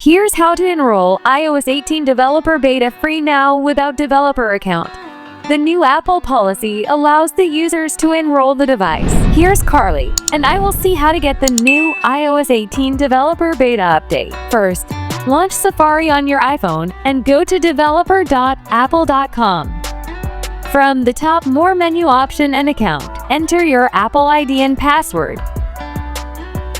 Here's how to enroll iOS 18 developer beta free now without developer account. The new Apple policy allows the users to enroll the device. Here's Carly, and I will see how to get the new iOS 18 developer beta update. First, launch Safari on your iPhone and go to developer.apple.com. From the top More menu option and account, enter your Apple ID and password.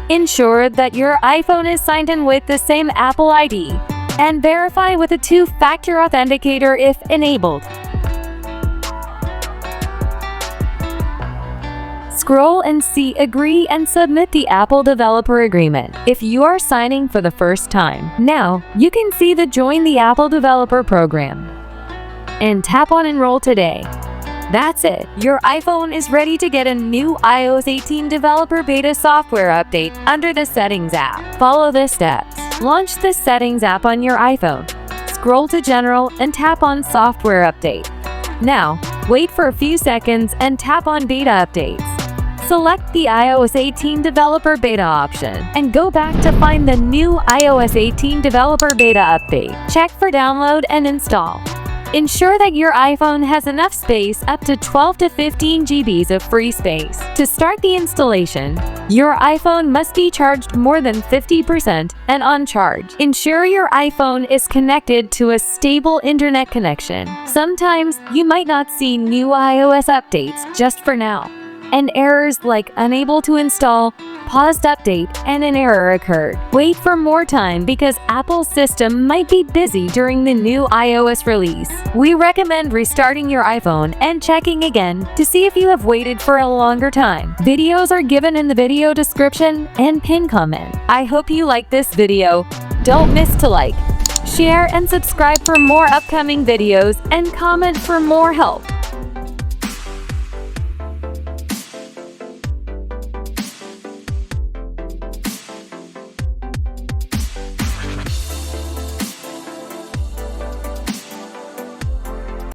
Ensure that your iPhone is signed in with the same Apple ID, and verify with a two-factor authenticator if enabled. Scroll and see Agree and submit the Apple Developer Agreement if you are signing for the first time. Now, you can see the Join the Apple Developer Program and tap on Enroll today. That's it. Your iPhone is ready to get a new iOS 18 developer beta software update under the Settings app. Follow the steps. Launch the Settings app on your iPhone. Scroll to General and tap on Software Update. Now, wait for a few seconds and tap on Beta Updates. Select the iOS 18 developer beta option and go back to find the new iOS 18 developer beta update. Check for download and install. Ensure that your iPhone has enough space, up to 12 to 15 GB of free space. To start the installation, your iPhone must be charged more than 50% and on charge. Ensure your iPhone is connected to a stable internet connection. Sometimes you might not see new iOS updates just for now, and errors like unable to install, paused update, and an error occurred. Wait for more time because Apple's system might be busy during the new iOS release. We recommend restarting your iPhone and checking again to see if you have waited for a longer time. Videos are given in the video description and pinned comment. I hope you like this video. Don't miss to like, share, and subscribe for more upcoming videos, and comment for more help.